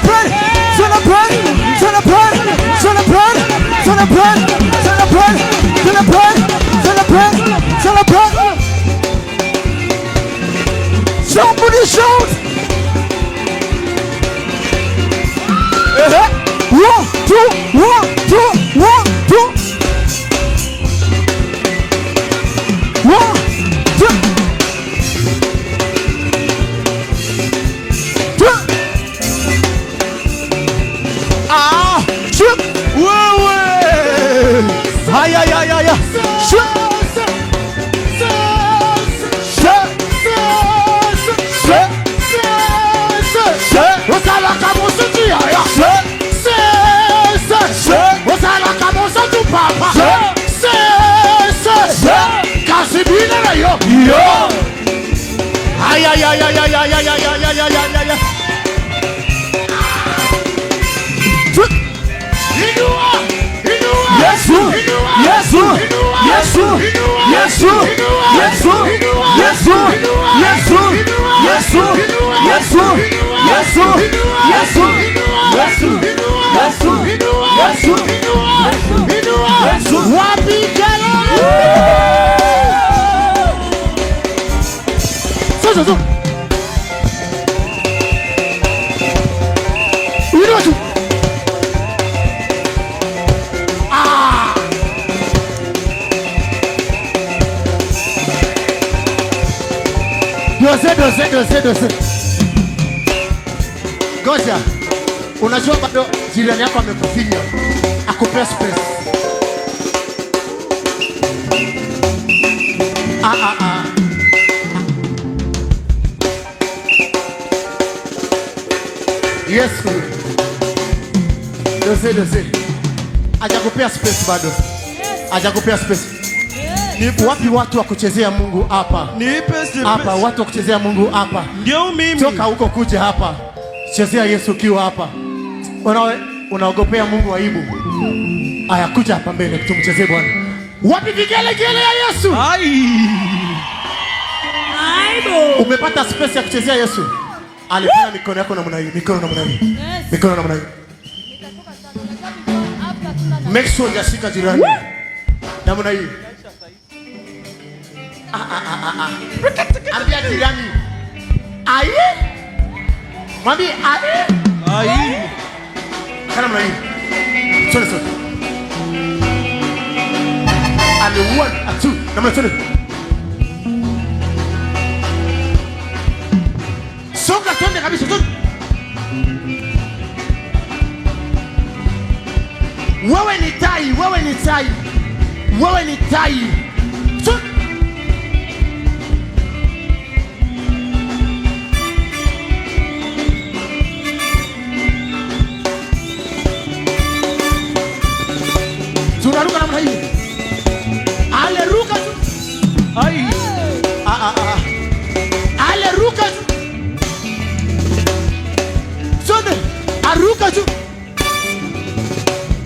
celebrate, celebrate, celebrate, celebrate, celebrate, celebrate, celebrate, celebrate, celebrate. Somebody shout. 1, 2, 1, 2, 1, 2. 1, 2. Shoot! Wewe! Haya ya ya ya! Shoot! Osala kamoso tu ya ya. Osala kamoso tu papa. Kasibina na yo. Yo! Haya ya ya ya ya ya ya ya ya ya ya. Yesu! Yesu! Yesu! Yesu! Yesu! Yesu! Yesu! Yesu! Yesu! Yesu! Yesu! Yesu! Yesu! Yesu! Wapi kelele? So. Uliwatu. Dose. Goja. Unajua bado jirani yako amekufinya. Akupea space. Yesu. Dose. Hajakupea space bado. Hajakupea space. Ni wapi watu wa kuchezea Mungu hapa? Nipe hapa watu wa kuchezea Mungu hapa. Ndio mimi. Toka huko kuja hapa. Chezea Yesu ukiwa hapa. Unaogopea Mungu aibu. Aya, kuja hapa mbele tumchezee Bwana. Wapi vigelegele ya Yesu? Ai! Aibu. Umepata space ya kuchezea Yesu. Alifanya mikono yako namna hii, mikono namna hii. Mikono namna hii. Make sure hujashika jirani. Namna hii. Ambia jirani. Ai? Mwambie ai? Ai. Kana mna hii. Twende. And 1 and 2. Namna twende. Soka twende kabisa twende. Wewe ni tai. Wewe ni tai. Tunaruka namna hii. Ale ruka tu. Ai. Ale ruka tu. Twende. Aruka tu.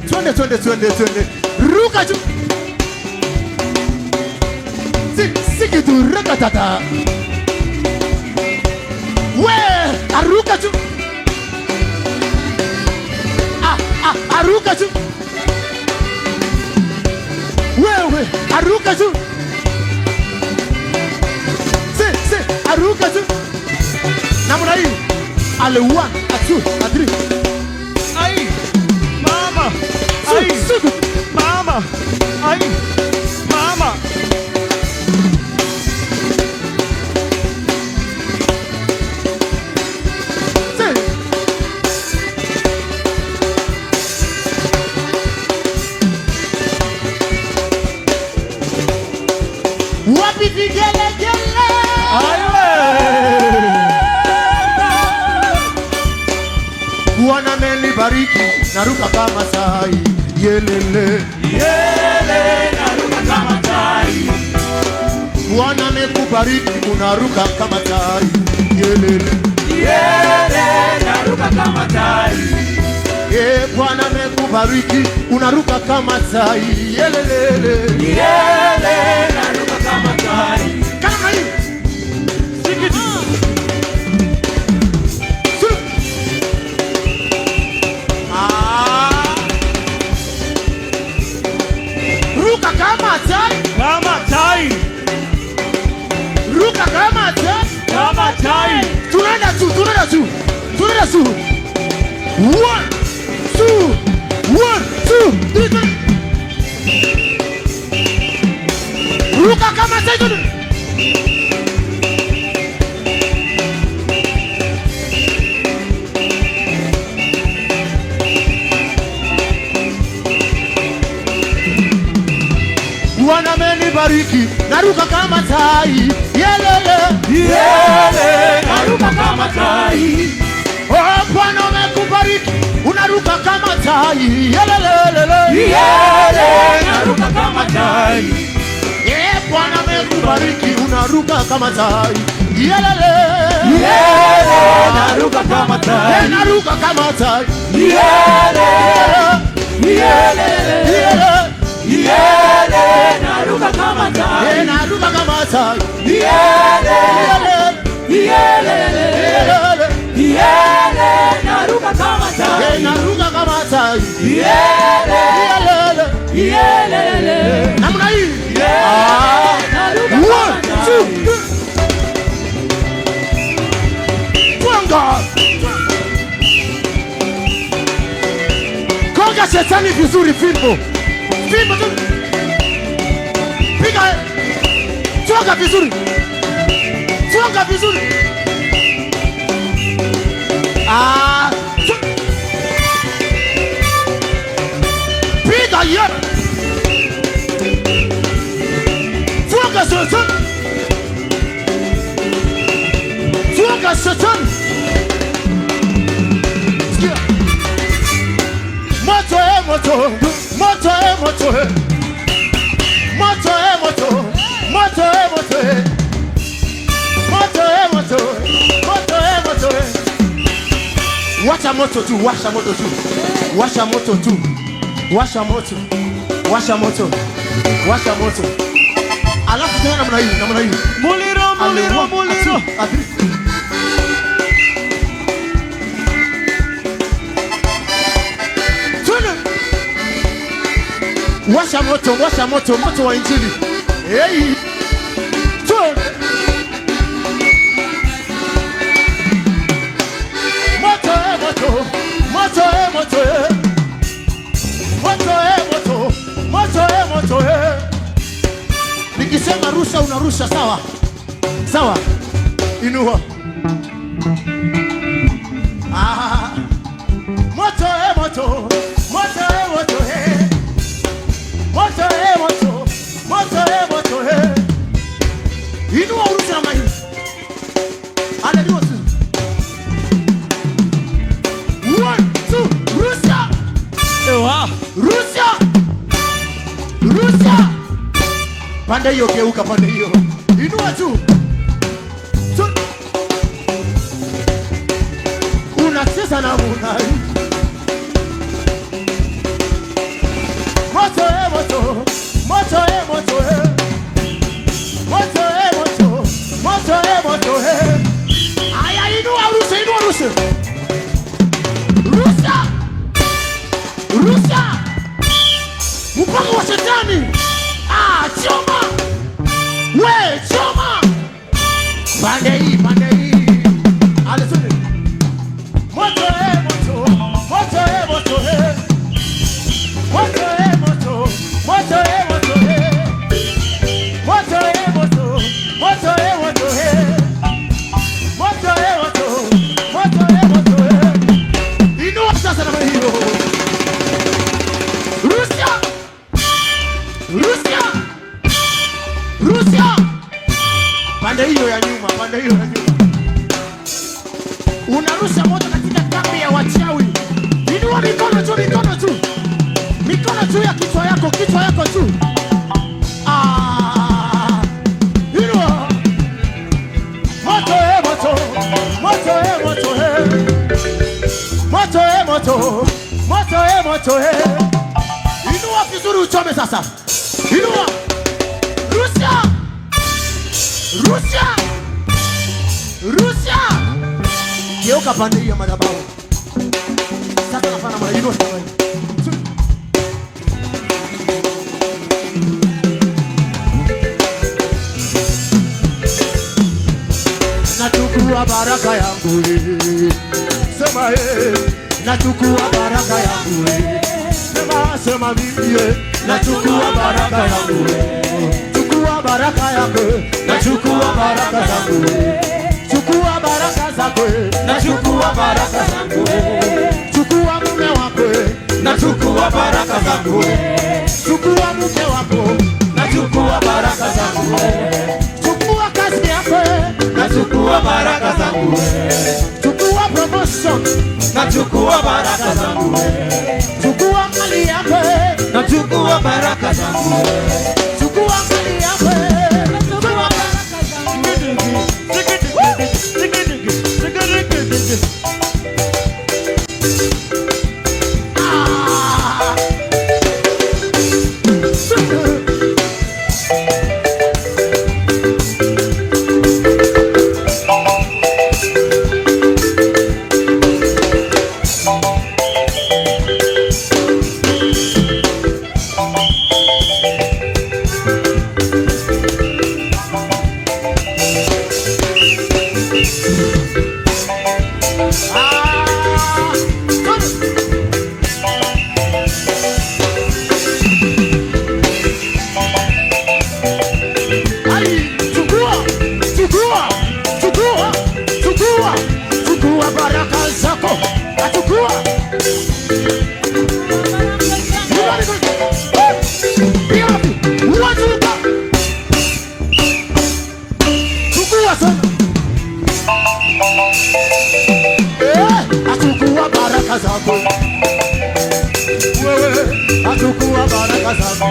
Twende. Ruka tu. Siki tu rakatata. We, aruka tu. Aruka tu. Wewe, aruka tu. Aruka tu. Namna hii. Ale 1, 2, 3. Ai. Mama. Ai. Mama. Ai. Mama. Wapi vigelegele? Bwana amenibariki, naruka kama tai. Yelele, naruka kama tai. Bwana amekubariki, unaruka kama tai. Yelele, naruka kama tai. Bwana amekubariki, unaruka kama tai. Yelele, naruka kama tai. kama hii. 1 2 1 2 3. Ruka kama sasa. Bwana amenibariki, naruka kama tai. Yelele, Yele, naruka kama tai. oh, Bwana amekubariki, unaruka kama tai. Yelele, Yele, naruka kama tai. Bwana amekubariki, unaruka kama tai. Yelele, Yele, naruka kama tai. naruka kama tai. Yele, yele, yele, naruka kama tai. naruka kama tai. Yele, yele, yele, naruka kama tai. naruka kama tai. Yele, yele, namna hii. naruka kama 1 tai. 2 Twanga. Konga shetani vizuri, fimbo tu. Piga. Twanga vizuri. Piga ye. Twanga shetani. Twanga shetani. Sikia. Moto, moto. Moto, moto. Moto, moto. Moto, moto. Moto, moto. Moto, moto. Washa moto tu, washa moto tu. Washa moto tu. Washa moto. Washa moto. Washa moto. Alafu tena namna hii. Muliro. Washa moto, moto wa Injili. Hey. Moto, moto. Moto, moto. Moto, moto. Moto, moto. Nikisema rusha unarusha, sawa? Sawa. Inua. Moto, moto. Moto, moto. Moto, moto. Moto, moto. Inua urusha mai. Haleluya. 1 2 rusha. Ewa. Rusha. Pande hiyo, geuka pande hiyo. Inua tu. Unacheza na munai. Moto, moto. Moto, moto. Moto, moto. Moto, moto. Aya, inua rusha. Rusha. Mpango wa shetani. Choma. We, choma. Pande hii. Alisema. Moto, moto. Moto, moto. Moto, moto. Moto, moto. Moto, moto. Moto, moto. Moto, moto. Moto, moto. Inua sasa na hiyo. Russia. Pande hiyo ya nyuma. Unarusha moto katika kambi ya wachawi. Inua mikono tu. Mikono tu ya kichwa yako tu. Inua. Moto, moto. Moto, moto. Moto, moto. Moto, moto. Inua vizuri, uchome sasa. Inua. Russia. Geuka pande hiyo madhabahu. Sasa nafanya maneno sana. Nachukua baraka yangu. Sema nachukua baraka yangu. Sema mimi, nachukua baraka yangu. Chukua baraka yako, nachukua baraka zangu. Chukua baraka zako, nachukua baraka zangu. Chukua mume wako, nachukua baraka zangu. Chukua mke wako, nachukua baraka zangu. Chukua kazi yako, nachukua baraka zangu. Chukua promotion, nachukua baraka zangu. Chukua mali yako, nachukua baraka zangu. Chukua mali yako, nachukua baraka zangu. Achukua baraka zako wewe, achukua baraka zako,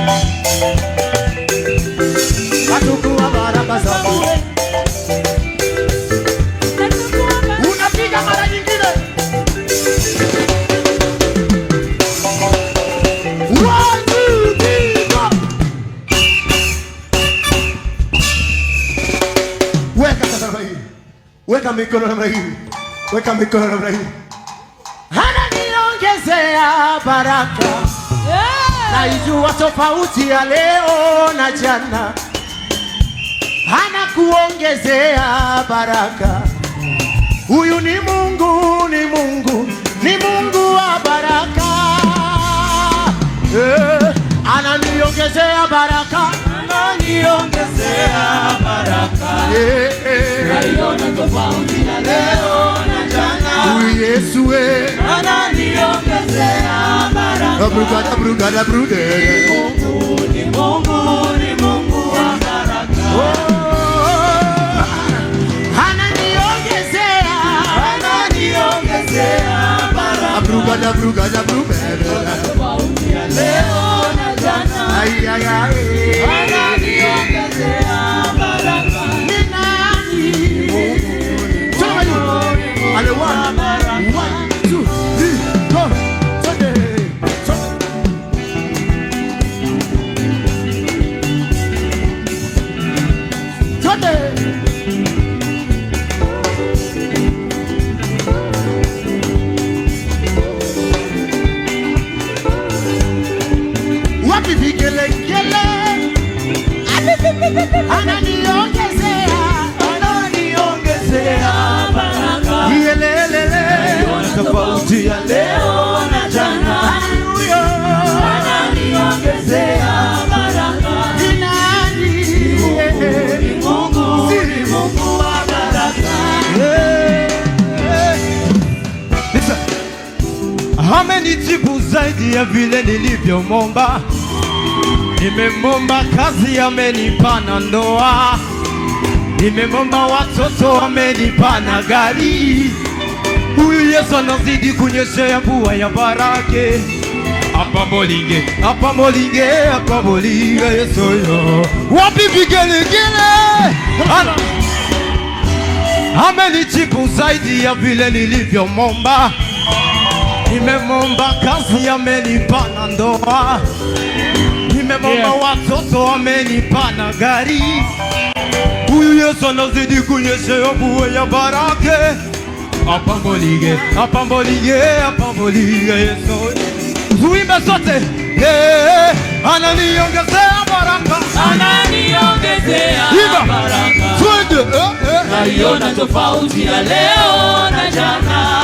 achukua baraka zako. Unapiga mara nyingine, weka sasa hii, weka mikono namna hii, weka mikono namna hii. Ananiongezea baraka, naijua tofauti ya leo na jana. Anakuongezea baraka. Huyu ni Mungu, ni Mungu, ni Mungu wa baraka. Ananiongezea baraka, ananiongezea baraka. Naiona tofauti ya leo na jana. Huyu Yesu ananiongezea baraka. Brugada. Mungu ni Mungu, ni Mungu wa baraka. Ananiongezea baraka. Brugada. Tofauti ya leo na jana. Ananiongezea baraka. Ni nani? Ale one, two, three, go. Wapi vigelegele? Ananiongezea baraka. Tofauti ya leo na jana. Ananiongezea baraka. Ni nani? Ni Mungu, ni Mungu wa baraka. Amenijibu zaidi ya vile nilivyomomba. Nimemomba kazi, amenipa na ndoa. Nimemomba watoto, amenipa na gari. Huyu Yesu anazidi kunyeshea mvua ya baraka. Hapa molinge Yesu yo. Wapi vigelegele? Amenijibu zaidi ya vile nilivyomomba. Nimemomba kazi, amenipa na ndoa. Nimemomba watoto, amenipa na gari. Huyu Yesu anazidi kunyeshea mvua ya baraka. Hapa molinge Yesu. Tuimbe sote. Ananiongezea baraka. Ananiongezea baraka. Twende. Naiona tofauti ya leo na jana.